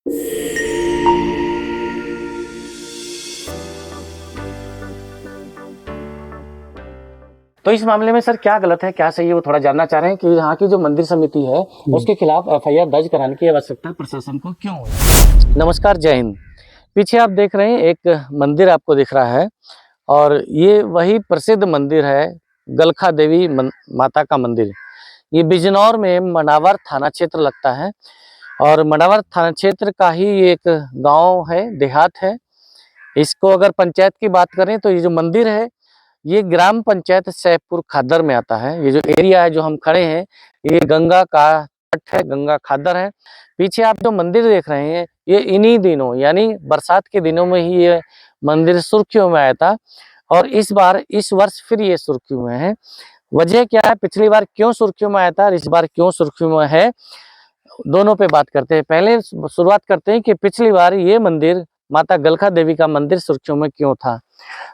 तो इस मामले में सर क्या गलत है क्या सही है वो थोड़ा जानना चाह रहे हैं कि यहाँ की जो मंदिर समिति है उसके खिलाफ एफआईआर दर्ज कराने की आवश्यकता प्रशासन को क्यों हुई। नमस्कार, जय हिंद। पीछे आप देख रहे हैं एक मंदिर आपको दिख रहा है और ये वही प्रसिद्ध मंदिर है गलखा देवी माता का मंदिर। ये बिजनौर में मनावर थाना क्षेत्र लगता है और मनावर थाना क्षेत्र का ही एक गाँव है, देहात है। इसको अगर पंचायत की बात करें तो ये जो मंदिर है ये ग्राम पंचायत सैफपुर खादर में आता है। ये जो एरिया है जो हम खड़े हैं ये गंगा का तट है, गंगा खादर है। पीछे आप जो मंदिर देख रहे हैं ये इन्हीं दिनों यानी बरसात के दिनों में ही ये मंदिर सुर्खियों में आया था और इस वर्ष फिर ये सुर्खियों में है। वजह क्या है, पिछली बार क्यों सुर्खियों में आया था और इस बार क्यों सुर्खियों में है, दोनों पे बात करते हैं। पहले शुरुआत करते हैं कि पिछली बार ये मंदिर माता गलखा देवी का मंदिर सुर्खियों में क्यों था।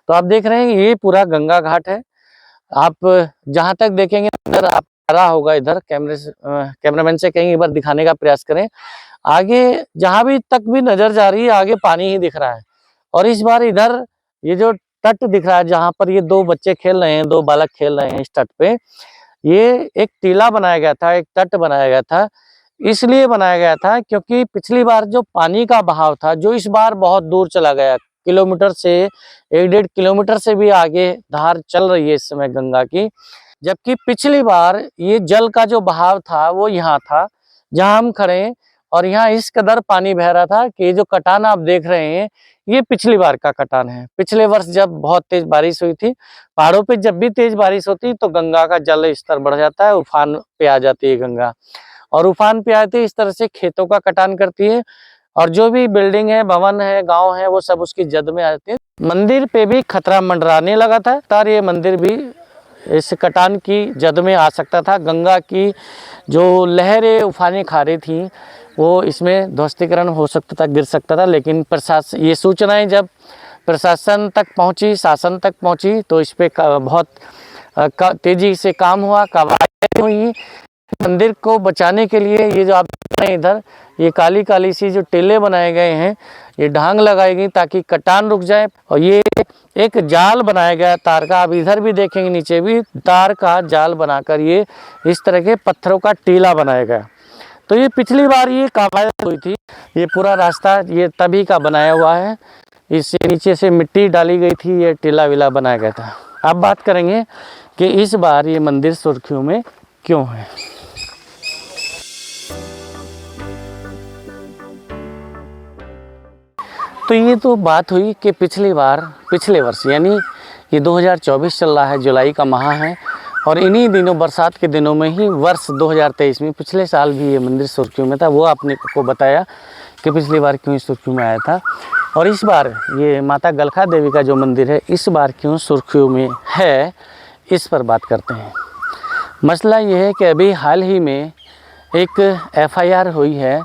तो आप देख रहे हैं ये पूरा गंगा घाट है। आप जहां तक देखेंगे इधर आप रहा होगा, इधर कैमरामैन से कहीं एक बार दिखाने का प्रयास करें। आगे जहां भी तक भी नजर जा रही है आगे पानी ही दिख रहा है और इस बार इधर ये जो तट दिख रहा है जहां पर ये दो बच्चे खेल रहे हैं, दो बालक खेल रहे हैं, इस तट पे ये एक टीला बनाया गया था, एक तट बनाया गया था। इसलिए बनाया गया था क्योंकि पिछली बार जो पानी का बहाव था जो इस बार बहुत दूर चला गया, किलोमीटर से 1-1.5 किलोमीटर से भी आगे धार चल रही है इस समय गंगा की। जबकि पिछली बार ये जल का जो बहाव था वो यहाँ था जहाँ हम खड़े हैं और यहाँ इस कदर पानी बह रहा था कि जो कटान आप देख रहे हैं ये पिछली बार का कटान है। पिछले वर्ष जब बहुत तेज बारिश हुई थी, पहाड़ों पे जब भी तेज बारिश होती तो गंगा का जल स्तर बढ़ जाता है, उफान पे आ जाती है गंगा और उफान पे आती है, इस तरह से खेतों का कटान करती है और जो भी बिल्डिंग है, भवन है, गांव है वो सब उसकी जद में आते हैं। मंदिर पे भी खतरा मंडराने लगा था और ये मंदिर भी इस कटान की जद में आ सकता था। गंगा की जो लहरें उफाने खा रही थी वो इसमें ध्वस्तीकरण हो सकता था, गिर सकता था। लेकिन प्रशासन ये सूचनाएं जब प्रशासन तक पहुंची, शासन तक पहुंची तो इस पे बहुत तेजी से काम हुआ, कार्रवाई हुई। मंदिर को बचाने के लिए ये जो आप देख रहे हैं इधर ये काली काली सी जो टेले बनाए गए हैं, ये ढांग लगाई गई ताकि कटान रुक जाए और ये एक जाल बनाया गया तार का। आप इधर भी देखेंगे नीचे भी तार का जाल बनाकर ये इस तरह के पत्थरों का टीला बनाया गया। तो ये पिछली बार ये कवायद हुई थी, ये पूरा रास्ता ये तभी का बनाया हुआ है, इससे नीचे से मिट्टी डाली गई थी, ये टीला विला बनाया गया था। अब बात करेंगे कि इस बार ये मंदिर सुर्खियों में क्यों है। तो ये तो बात हुई कि पिछले वर्ष यानी ये 2024 चल रहा है, जुलाई का माह है और इन्हीं दिनों बरसात के दिनों में ही वर्ष 2023 में पिछले साल भी ये मंदिर सुर्खियों में था। वो आपने को बताया कि पिछली बार क्यों सुर्खियों में आया था और इस बार ये माता गलखा देवी का जो मंदिर है इस बार क्यों सुर्खियों में है, इस पर बात करते हैं। मसला ये है कि अभी हाल ही में एक एफआईआर हुई है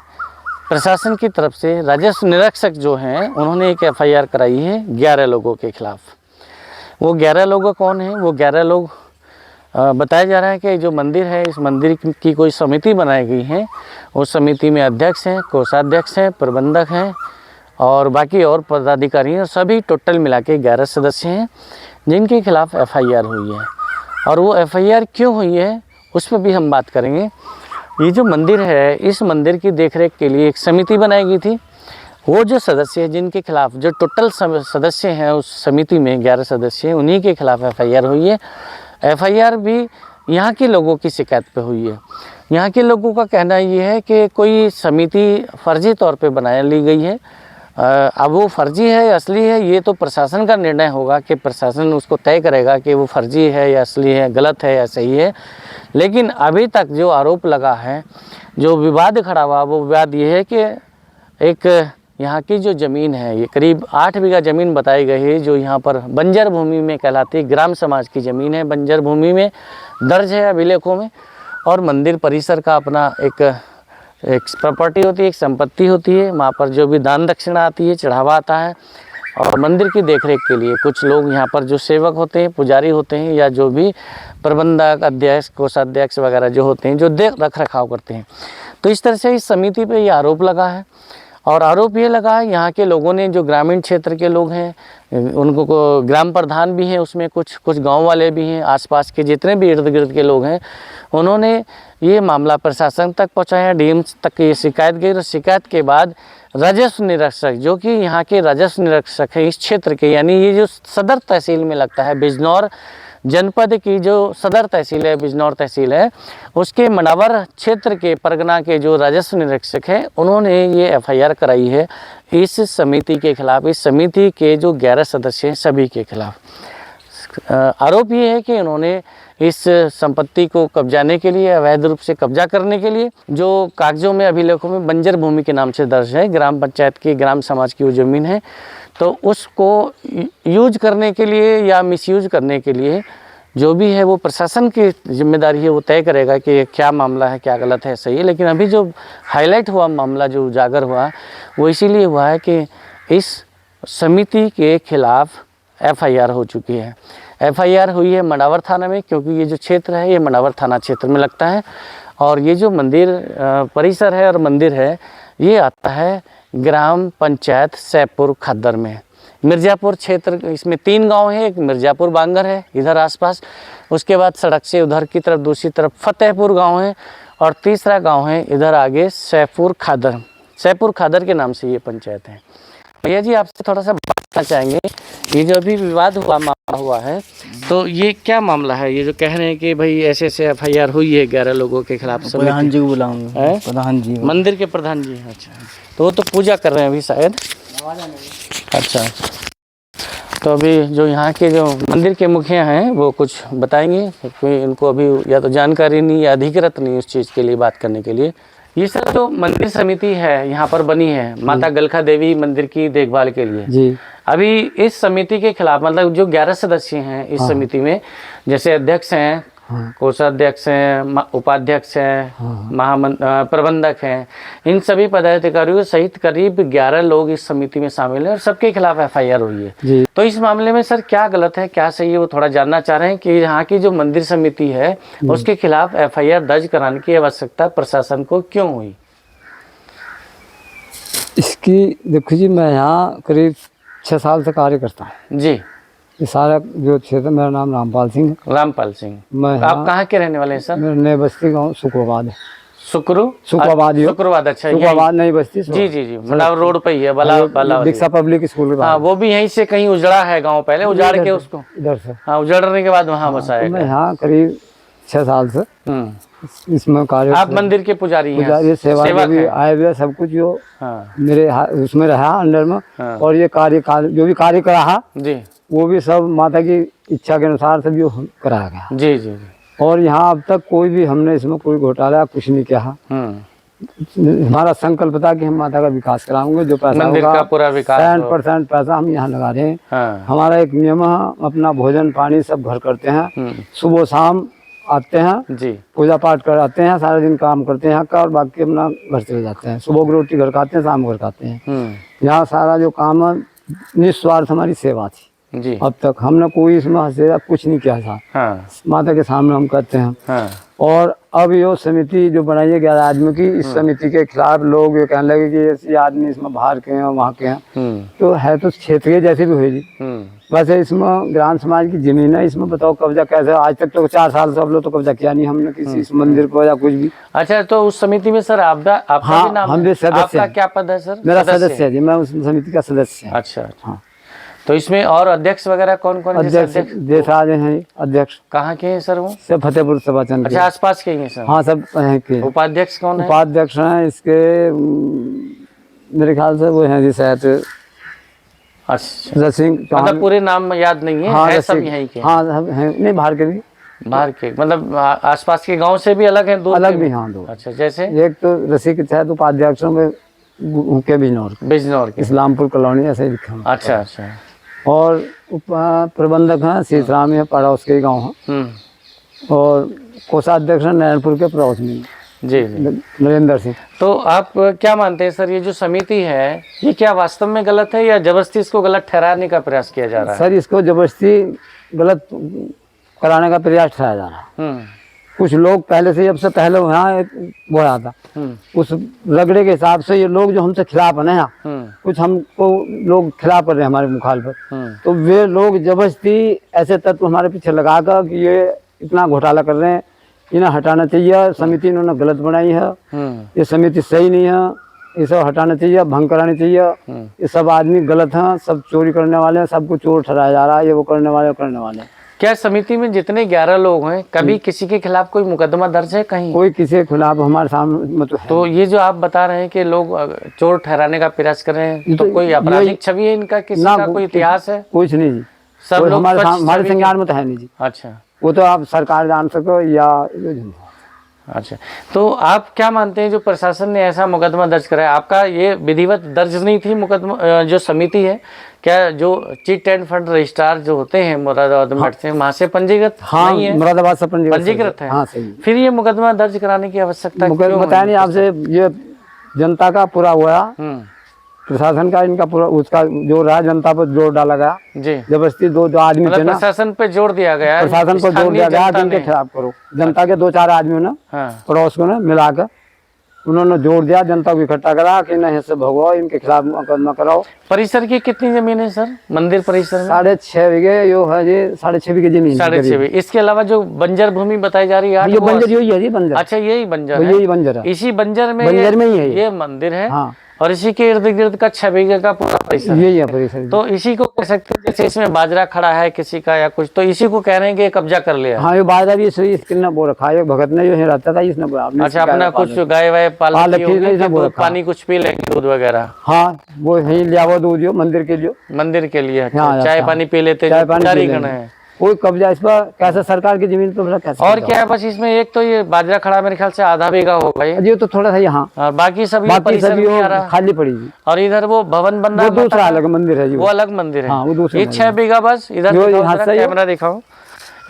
प्रशासन की तरफ से। राजस्व निरीक्षक जो हैं उन्होंने एक एफआईआर कराई है 11 लोगों के खिलाफ। वो 11 लोग कौन हैं? वो 11 लोग बताया जा रहा है कि जो मंदिर है इस मंदिर की कोई समिति बनाई गई है। उस समिति में अध्यक्ष हैं, कोषाध्यक्ष हैं, प्रबंधक हैं और बाकी और पदाधिकारी हैं। सभी टोटल मिला के 11 सदस्य हैं जिनके खिलाफ एफआईआर हुई है। और वो एफआईआर क्यों हुई है उस पर भी हम बात करेंगे। ये जो मंदिर है इस मंदिर की देखरेख के लिए एक समिति बनाई गई थी। वो जो सदस्य हैं जिनके खिलाफ जो टोटल सदस्य हैं उस समिति में 11 सदस्य हैं, उन्हीं के खिलाफ एफआईआर हुई है। एफआईआर भी यहाँ के लोगों की शिकायत पे हुई है। यहाँ के लोगों का कहना ये है कि कोई समिति फर्जी तौर पे बना ली गई है। अब वो फर्जी है या असली है ये तो प्रशासन का निर्णय होगा कि प्रशासन उसको तय करेगा कि वो फर्जी है या असली है, गलत है या सही है। लेकिन अभी तक जो आरोप लगा है, जो विवाद खड़ा हुआ, वो विवाद ये है कि एक यहाँ की जो ज़मीन है ये करीब 8 बीघा ज़मीन बताई गई है जो यहाँ पर बंजर भूमि में कहलाती है। ग्राम समाज की ज़मीन है, बंजर भूमि में दर्ज है अभिलेखों में। और मंदिर परिसर का अपना एक प्रॉपर्टी होती है, एक संपत्ति होती है। वहाँ पर जो भी दान दक्षिणा आती है, चढ़ावा आता है और मंदिर की देखरेख के लिए कुछ लोग यहाँ पर जो सेवक होते हैं, पुजारी होते हैं या जो भी प्रबंधक, अध्यक्ष, कोषाध्यक्ष वगैरह जो होते हैं जो देख रख रखाव करते हैं। तो इस तरह से इस समिति पे ये आरोप लगा है और आरोप ये लगा है यहाँ के लोगों ने, जो ग्रामीण क्षेत्र के लोग हैं, उनको ग्राम प्रधान भी हैं उसमें, कुछ गांव वाले भी हैं, आसपास के जितने भी इर्द गिर्द के लोग हैं, उन्होंने ये मामला प्रशासन तक पहुँचाया, डीएम तक ये शिकायत गई। और शिकायत के बाद राजस्व निरीक्षक, जो कि यहाँ के राजस्व निरीक्षक हैं इस क्षेत्र के, यानी ये जो सदर तहसील में लगता है, बिजनौर जनपद की जो सदर तहसील है, बिजनौर तहसील है, उसके मनावर क्षेत्र के परगना के जो राजस्व निरीक्षक हैं, उन्होंने ये एफआईआर कराई है इस समिति के खिलाफ। इस समिति के जो 11 सदस्य हैं सभी के खिलाफ। आरोप ये है कि उन्होंने इस संपत्ति को कब्जाने के लिए, अवैध रूप से कब्जा करने के लिए, जो कागजों में, अभिलेखों में बंजर भूमि के नाम से दर्ज है, ग्राम पंचायत की, ग्राम समाज की वो ज़मीन है, तो उसको यूज करने के लिए या मिसयूज करने के लिए जो भी है वो प्रशासन की जिम्मेदारी है, वो तय करेगा कि क्या मामला है, क्या गलत है, सही है। लेकिन अभी जो हाईलाइट हुआ मामला, जो उजागर हुआ, वो इसीलिए हुआ है कि इस समिति के खिलाफ एफआईआर हो चुकी है। एफआईआर हुई है मनावर थाना में, क्योंकि ये जो क्षेत्र है ये मनावर थाना क्षेत्र में लगता है। और ये जो मंदिर परिसर है और मंदिर है, ये आता है ग्राम पंचायत सैदपुर खद्दर में, मिर्ज़ापुर क्षेत्र। इसमें 3 गांव है, एक मिर्ज़ापुर बांगर है इधर आसपास, उसके बाद सड़क से उधर की तरफ दूसरी तरफ फतेहपुर गांव है, और तीसरा गांव है इधर आगे सैदपुर खादर। सैदपुर खादर के नाम से ये पंचायत है। भैया जी, आपसे थोड़ा सा बात करना चाहेंगे, ये जो अभी विवाद मामला हुआ है, तो ये क्या मामला है? ये जो कह रहे हैं कि भाई ऐसे ऐसे एफआईआर हुई है 11 लोगों के खिलाफ। प्रधान जी को बुलाऊंगा, प्रधान जी, मंदिर के प्रधान जी। अच्छा, तो वो तो पूजा कर रहे हैं अभी शायद। अच्छा, तो अभी जो यहाँ के जो मंदिर के मुखिया हैं वो कुछ बताएंगे, क्योंकि इनको अभी या तो जानकारी नहीं या अधिकृत नहीं उस चीज़ के लिए बात करने के लिए। ये सर जो मंदिर समिति है यहाँ पर बनी है माता गलखा देवी मंदिर की देखभाल के लिए जी, अभी इस समिति के खिलाफ, मतलब जो 11 सदस्य हैं इस समिति में, जैसे अध्यक्ष हैं, कोषाध्यक्ष हैं, उपाध्यक्ष हैं, प्रबंधक हैं, इन सभी पदाधिकारियों सहित करीब 11 लोग इस समिति में शामिल हैं और सबके खिलाफ एफआईआर हुई है। तो इस मामले में सर क्या गलत है, क्या सही है, वो थोड़ा जानना चाह रहे हैं कि यहाँ की जो मंदिर समिति है उसके खिलाफ एफआईआर दर्ज कराने की आवश्यकता प्रशासन को क्यों हुई? इसकी देखो जी, मैं यहाँ करीब 6 साल से कार्य करता हूँ जी। ये सारा जो क्षेत्र, मेरा नाम रामपाल सिंह है। रामपाल सिंह, मैं आप कहाँ के रहने वाले हैं सर? मेरा नई बस्ती गाँव सुखवाबाद है। सुखवाबाद। अच्छा, सुखवाबाद नई बस्ती। जी, मतलब रोड पे ही है, बला दीक्षा पब्लिक स्कूल। हाँ, वो भी यहीं से कहीं उजड़ा है गांव, पहले उजाड़ के उसको इधर से, हाँ, उजड़ने के बाद वहाँ बसाया। मैं यहाँ करीब 6 साल से इसमें कार्य। आप मंदिर के पुजारी हैं? पुजारी, सेवा भी आए हुए, सब कुछ जो मेरे उसमें रहा अंडर में। और ये कार्य जो भी कार्य करा जी, वो भी सब माता की इच्छा के अनुसार सब जो कराया गया। जी। और यहाँ अब तक कोई भी हमने इसमें कोई घोटाला कुछ नहीं किया। हमारा संकल्प था कि हम माता का विकास कराएंगे, जो पैसा मंदिर का पूरा विकास 100% पैसा हम यहाँ लगा रहे हैं। हमारा एक नियम है, अपना भोजन पानी सब घर करते हैं, सुबह शाम आते हैं जी, पूजा पाठ कराते हैं, सारा दिन काम करते हैं का, और बाकी अपना घर चले जाते हैं। सुबह की रोटी घर खाते हैं, शाम घर खाते हैं। यहाँ सारा जो काम है निस्वार्थ हमारी सेवा थी जी। अब तक हमने कोई इसमें हसेरा कुछ नहीं किया था। माता के सामने हम करते हैं। और अब ये समिति जो बनाई है 11 आदमी की, इस समिति के खिलाफ लोग ये कहने लगे कि ये आदमी इसमें बाहर के हैं, वहाँ के हैं। तो है तो क्षेत्रीय जैसे भी हुई जी। वैसे इसमें ग्राम समाज की जमीन है, इसमें बताओ कब्जा कैसे? आज तक तो 4 साल से अब लोग तो कब्जा किया नहीं हमने किसी इस मंदिर को या कुछ भी। अच्छा, तो उस समिति में सर आपका भी नाम? हम भी सदस्य। आपका क्या पद है सर? मेरा सदस्य है जी, मैं उस समिति का सदस्य हूँ। अच्छा, हाँ। तो इसमें और अध्यक्ष वगैरह कौन कौन? अध्यक्ष देशराज हैं। अध्यक्ष कहाँ के हैं सर? वो सब फतेहपुर सभाचंद। अच्छा, आसपास के ही हैं सर? हाँ, सब के। उपाध्यक्ष कौन है? उपाध्यक्ष हैं इसके मेरे ख्याल से वो हैं जी शायद। अच्छा, रसिंह, मतलब पूरे नाम याद नहीं है? हाँ, है सब यहीं के? हाँ हैं, नहीं बाहर के भी, बाहर के मतलब आसपास के गांव से भी अलग हैं? दो अलग भी, हाँ 2। अच्छा, जैसे एक तो रसिक के शायद उपाध्यक्षों में के बिजनौर के इस्लामपुर कॉलोनी ऐसे ही लिखा। अच्छा। और प्रबंधक हैं सीतराम है, पड़ोस के गाँव हैं। और कोषाध्यक्ष हैं नैनपुर के पड़ोस में जी, नरेंद्र सिंह। तो आप क्या मानते हैं सर, ये जो समिति है ये क्या वास्तव में गलत है या जबरदस्ती इसको गलत ठहराने का प्रयास किया जा रहा है? सर, इसको जबरदस्ती गलत कराने का प्रयास ठहराया जा रहा है। कुछ लोग पहले से, जब से पहले यहाँ वो आया था, उस रगड़े के हिसाब से ये लोग जो हमसे खिलाफ है ना यहाँ, कुछ हमको लोग खिलाफ कर रहे हैं हमारे मुखालफत, तो वे लोग जबरदस्ती ऐसे तत्व हमारे पीछे लगाकर कि ये इतना घोटाला कर रहे हैं, इन्हें हटाना चाहिए, समिति इन्होंने गलत बनाई है, ये समिति सही नहीं है, ये सब हटाना चाहिए, भंग करानी चाहिए, ये सब आदमी गलत हैं, सब चोरी करने वाले हैं, सबको चोर ठहराया जा रहा है, ये वो करने वाले हैं। क्या समिति में जितने 11 लोग हैं, कभी किसी के खिलाफ कोई मुकदमा दर्ज है कहीं? कोई किसी के खिलाफ हमारे सामने मतलब तो ये जो आप बता रहे हैं कि लोग चोर ठहराने का प्रयास कर रहे हैं, तो कोई आपराधिक छवि है इनका, किसी का कोई इतिहास है? कुछ नहीं जी, सब लोग हमारे संज्ञान में तो है नहीं जी। अच्छा, वो तो आप सरकार जान सको या। अच्छा, तो आप क्या मानते हैं जो प्रशासन ने ऐसा मुकदमा दर्ज कराया, आपका ये विधिवत दर्ज नहीं थी मुकदमा? जो समिति है, क्या जो चिट एंड फंड रजिस्ट्रार जो होते हैं मुरादाबाद में बैठते हैं, वहाँ से पंजीकृत? हाँ, नहीं है, मुरादाबाद से पंजीकृत है। हाँ, सही। फिर ये मुकदमा दर्ज कराने की आवश्यकता बताया नहीं आपसे? ये जनता का पूरा हुआ, प्रशासन का इनका पूरा, उसका जो रहा जनता पर जोर डाला गया जी, जबरदस्ती दो आदमी थे ना, प्रशासन पे जोर दिया गया, प्रशासन पर जोर दिया गया कि इनके खिलाफ करो। जनता के 2-4 आदमियों ने, पड़ोस को ने मिलाकर उन्होंने जोर दिया, जनता को इकट्ठा करा कि नहीं से भगवाओ, इनके खिलाफ मुकदमा कराओ। परिसर की कितनी जमीन है सर मंदिर परिसर में? 6.5 बीघे यो है जी, 6.5 बीघे जमीन। 6.5 बीघे। इसके अलावा जो बंजर भूमि बताई जा रही है, ये बंजर यही है जी, बंजर। अच्छा, यही बंजर है, यही बंजर है। इसी बंजर में ही है ये मंदिर है। हाँ। और इसी के इर्द गिर्द का 6 बीघे का पूरा परिसर यही है परिसर। तो इसी को कह सकते हैं, जैसे इसमें बाजरा खड़ा है किसी का या कुछ, तो इसी को कह रहे हैं कि कब्जा कर लिया। हाँ, ये बाजरा भी इसने वो रखा है, भगत ने जो है रहता था इसने। अच्छा, अपना कुछ गाय वाय पाल पानी कुछ पी लेंगे, दूध वगैरह? हाँ, वो यही लिया हुआ दूध जो मंदिर के लिए, चाय पानी पी लेते, जारी करना है। कोई कब्जा इस पर कैसे सरकार की जमीन पर कैसे? और क्या है, बस इसमें एक तो ये बाजरा खड़ा मेरे ख्याल से आधा बीघा होगा ये तो थोड़ा सा यहाँ, और बाकी सब खाली पड़ी। और इधर वो भवन बन रहा है, दूसरा अलग मंदिर है, वो अलग मंदिर है। वो 6 बीघा बस इधर कैमरा दिखाओ,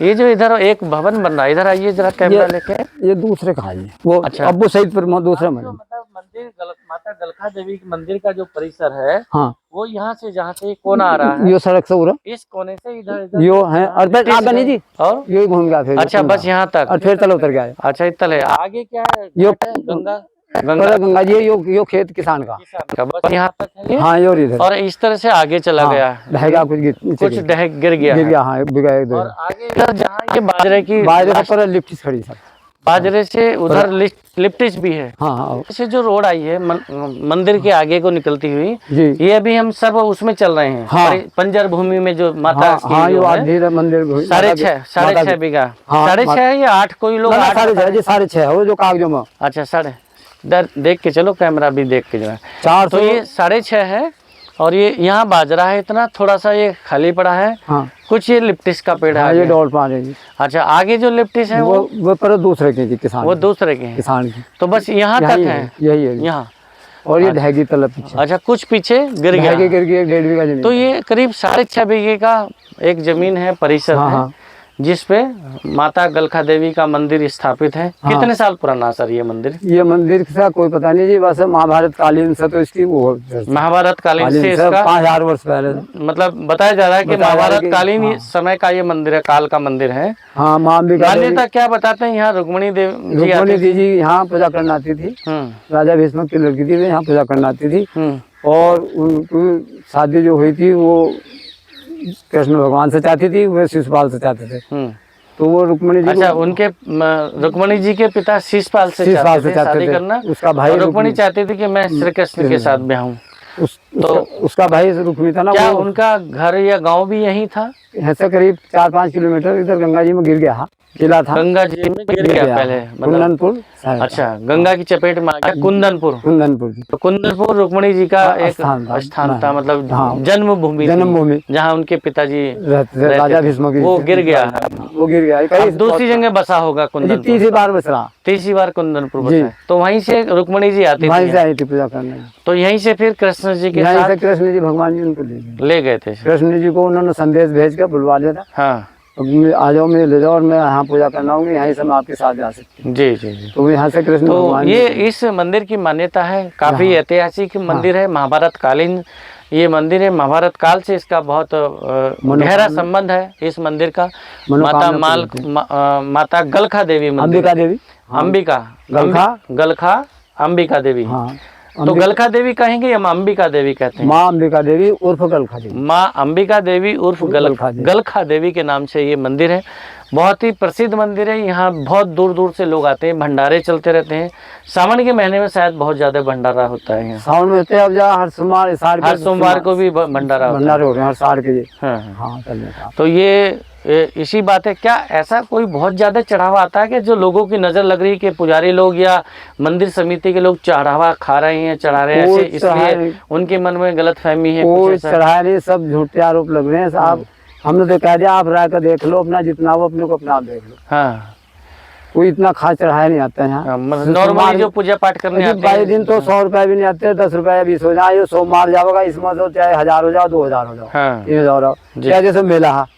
ये जो इधर एक भवन बन रहा है, इधर आइए जरा कैमरा लेके। ये दूसरे का है वो। अच्छा, अब्बू सईद पर दूसरा मंदिर, मंदिर माता गलखा देवी के मंदिर का जो परिसर है, हाँ, वो यहाँ से जहाँ से कोना आ रहा है, यो सड़क से उरा, इस कोने से इधर यो है, और आगे नहीं जी, और यही घूम गया फिर। अच्छा, बस यहाँ तक, और फिर तले उतर गया। अच्छा, इतने आगे क्या है? यो गंगा जी, यो खेत किसान का, बस यहाँ तक है। हाँ, और इस तरह से आगे चला गया, ढहेगा कुछ ढह गिर गया। हाँ, और आगे इधर जहाँ ये बाजरे पर लिप्टिस खड़ी सर, बाजरे से उधर लिप्टिस भी है। हाँ, से जो रोड आई है मंदिर के आगे को निकलती हुई, ये अभी हम सब उसमें चल रहे हैं। हाँ, पंजर भूमि में जो माता मंदिर 6.5 बीघा, 6.5 या 8, कोई लोग 6.5 है वो जो कागजों में। अच्छा, 6.5 देख के चलो, कैमरा भी देख के जो है 400। तो ये 6.5 है, और ये यहाँ बाजरा है, इतना थोड़ा सा ये खाली पड़ा है। हाँ, कुछ ये लिप्टिस का पेड़ है, ये डोल पा रही। अच्छा, आगे जो लिप्टिस है वो पर दूसरे के किसान, वो दूसरे के किसान की। तो बस यहाँ तक है, यही है यहाँ, और ये ढहेगी तलब पीछे। अच्छा, कुछ पीछे गिर गया, 1.5 बीघा जमीन। तो ये करीब 6.5 बीघे का एक जमीन है, परिसर है, जिसपे माता गलखा देवी का मंदिर स्थापित है। कितने साल पुराना सर ये मंदिर? ये मंदिर का कोई पता नहीं जी, बस महाभारत कालीन से, तो इसकी वो महाभारत कालीन से इसका 5000 वर्ष पहले, मतलब बताया जा रहा है कि महाभारत कालीन समय का ये मंदिर है, काल का मंदिर है। हाँ, मान्यता क्या बताते हैं, यहाँ रुक्मणी देवी जी यहाँ पूजा करना आती थी, राजा भीष्म की लड़की थी, यहाँ पूजा करना आती थी, और उनकी शादी जो हुई थी वो कृष्ण भगवान से चाहती थी, वे शिशुपाल से चाहते थे। तो वो रुक्मणी जी, अच्छा, उनके रुक्मणी जी के पिता शिशुपाल से चाहते थे शादी करना। उसका भाई रुक्मणी चाहती थी कि मैं श्री कृष्ण के साथ ब्याहूं। तो उसका भाई रुक्मी था ना, क्या उनका घर या गांव भी यहीं था? ऐसे करीब 4-5 किलोमीटर इधर गंगा जी में गिर गया, किला था गंगा जी में गिर गया पहले, कुंदनपुर। अच्छा, गंगा की चपेट में आ गया कुंदनपुर। तो कुंदनपुर रुक्मणी जी का एक स्थान था, मतलब जन्मभूमि, जहाँ उनके पिताजी राजा भीष्म की, वो गिर गया। दूसरी जगह बसा होगा कुंदनपुर, तीसरी बार बस रहा, तीसरी बार कुंदनपुर बसा। तो वहीं से रुक्मणी जी आती थी पूजा करने। तो यहीं से फिर कृष्ण जी के कृष्ण जी भगवान जी उनको ले गए थे। कृष्ण जी को उन्होंने संदेश भेज कर बुलवा लिया था। हाँ, आ जाओ, मैं ले जाओ और मैं यहाँ पूजा करना होगी, यहीं से मैं आपके साथ जा सकती हूँ। जी जी जी। तो यहाँ से कृष्ण तो भगवान ये इस मंदिर की मान्यता है, काफी ऐतिहासिक मंदिर है, महाभारत कालीन ये मंदिर है, महाभारत काल से इसका बहुत गहरा संबंध है इस मंदिर का। माता गलखा देवी मंदिर, अंबिका देवी, गलखा अंबिका देवी। हाँ, तो गलखा देवी कहेंगे या माँ अंबिका देवी कहते हैं? माँ अंबिका देवी उर्फ गलखा देवी, माँ अंबिका देवी उर्फ गलखा देवी के नाम से ये मंदिर है। बहुत ही प्रसिद्ध मंदिर है, यहाँ बहुत दूर दूर से लोग आते हैं, भंडारे चलते रहते हैं। सावन के महीने में शायद बहुत ज्यादा भंडारा होता है यहाँ। सावन में होते हैं, अब जा हर सोमवार को भी भंडारे हो रहे हैं हर साल के लिए। हाँ। तो ये इसी बात है, क्या ऐसा कोई बहुत ज्यादा चढ़ावा आता है कि जो लोगों की नजर लग रही है कि पुजारी लोग या मंदिर समिति के लोग चढ़ावा खा रहे हैं, चढ़ा रहे हैं, इसलिए उनके मन में गलतफहमी है? कोई चढ़ाया नहीं, सब झूठे आरोप लग रहे हैं साहब। हमने तो कह दिया आप राय का देख लो अपना, जितना वो अपने को अपना आप देख लो। हाँ, कोई इतना खास चढ़ाया नहीं आता है यहाँ। नॉर्मली जो पूजा पाठ करने आते हैं 22 दिन तो 100 रुपए भी नहीं आते, 10 रुपए 20 हो जाए, सोमवार जाओगा इसमें तो चाहे 1000 हो जाओ, 2000 हो जाओ, 3000 हो जाओ, जैसे मेला है।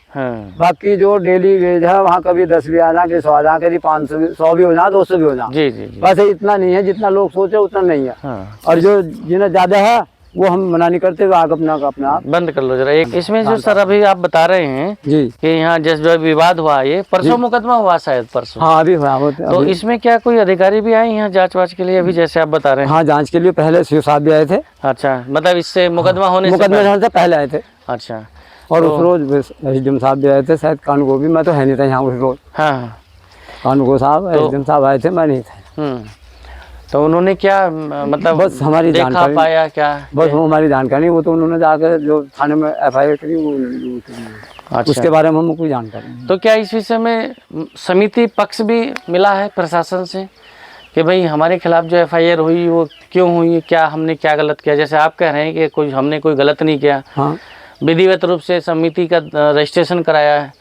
बाकी जो डेली वेज है वहाँ कभी 10 भी आ जाए, कभी 100 आ जाए, कभी 500 भी, 100 भी हो जाए, 200 भी हो जाए। जी जी जी। बस इतना नहीं है जितना लोग सोचे उतना नहीं है। और जो जिन्हें ज्यादा है वो हम मना नहीं करते, वो आग अपना बंद कर लो जरा। एक इसमें जो सर अभी आप बता रहे हैं जी कि यहाँ जो विवाद हुआ, ये परसों मुकदमा हुआ शायद परसों? हाँ अभी हुआ। तो इसमें क्या कोई अधिकारी भी आए यहाँ जांच वाच के लिए अभी, जैसे आप बता रहे हैं? हाँ, जांच के लिए पहले शिव साहब भी आए थे। अच्छा, मतलब इससे मुकदमा होने से पहले आए थे। अच्छा। और उस रोज एसडीएम साहब भी आए थे, शायद कानूगो भी, मैं तो है नहीं था यहाँ उस रोज। हाँ, कानूगो साहब एसडीएम साहब आए थे, मैं नहीं था। तो उन्होंने क्या मतलब बस हमारी जानकारी पाया क्या? बस वो हमारी जानकारी, वो तो उन्होंने जाकर जो थाने में एफआईआर करी वो अच्छा। उसके बारे में हमको कोई जानकारी नहीं। तो क्या इस विषय में समिति पक्ष भी मिला है प्रशासन से कि भाई हमारे खिलाफ जो एफआईआर हुई वो क्यों हुई, क्या हमने क्या गलत किया? जैसे आप कह रहे हैं कि हमने कोई गलत नहीं किया। हाँ, विधिवत रूप से समिति का रजिस्ट्रेशन कराया है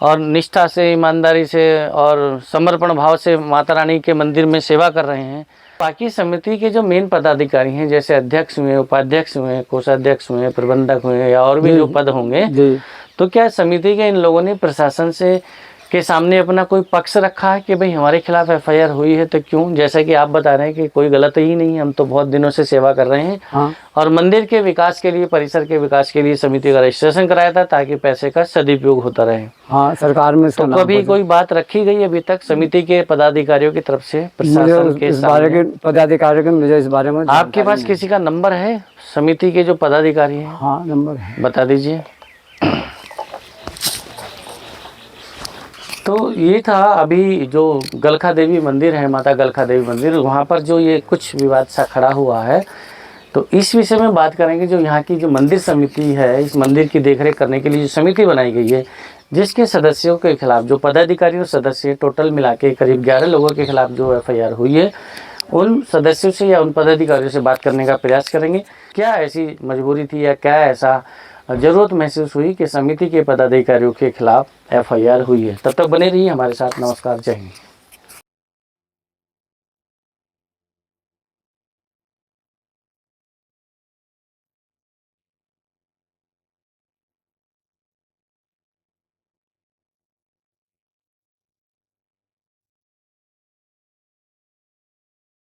और निष्ठा से, ईमानदारी से और समर्पण भाव से माता रानी के मंदिर में सेवा कर रहे हैं। बाकी समिति के जो मेन पदाधिकारी हैं, जैसे अध्यक्ष हुए, उपाध्यक्ष हुए, कोषाध्यक्ष हुए, प्रबंधक हुए या और भी जो पद होंगे, तो क्या समिति के इन लोगों ने प्रशासन से के सामने अपना कोई पक्ष रखा है कि भाई हमारे खिलाफ एफआईआर हुई है तो क्यों? जैसा कि आप बता रहे हैं कि कोई गलत ही नहीं है, हम तो बहुत दिनों से सेवा कर रहे हैं। हाँ। और मंदिर के विकास के लिए, परिसर के विकास के लिए समिति का रजिस्ट्रेशन कराया था ताकि पैसे का सदुपयोग होता रहे। हाँ, सरकार में तो कभी कोई बात रखी गई अभी तक समिति के पदाधिकारियों की तरफ से प्रशासन के सामने? पदाधिकारियों के मुझे इस बारे में आपके पास किसी का नंबर है समिति के जो पदाधिकारी है? हाँ, नंबर है, बता दीजिए। तो ये था अभी जो गलखा देवी मंदिर है, माता गलखा देवी मंदिर, वहाँ पर जो ये कुछ विवाद सा खड़ा हुआ है, तो इस विषय में बात करेंगे। जो यहाँ की जो मंदिर समिति है, इस मंदिर की देखरेख करने के लिए जो समिति बनाई गई है, जिसके सदस्यों के खिलाफ, जो पदाधिकारी और सदस्य टोटल मिला के करीब 11 लोगों के खिलाफ जो एफआईआर हुई है, उन सदस्यों से या उन पदाधिकारियों से बात करने का प्रयास करेंगे। क्या ऐसी मजबूरी थी या क्या ऐसा जरूरत महसूस हुई कि समिति के पदाधिकारियों के खिलाफ एफआईआर हुई है? तब तक बने रहिए हमारे साथ। नमस्कार, जय हिंद।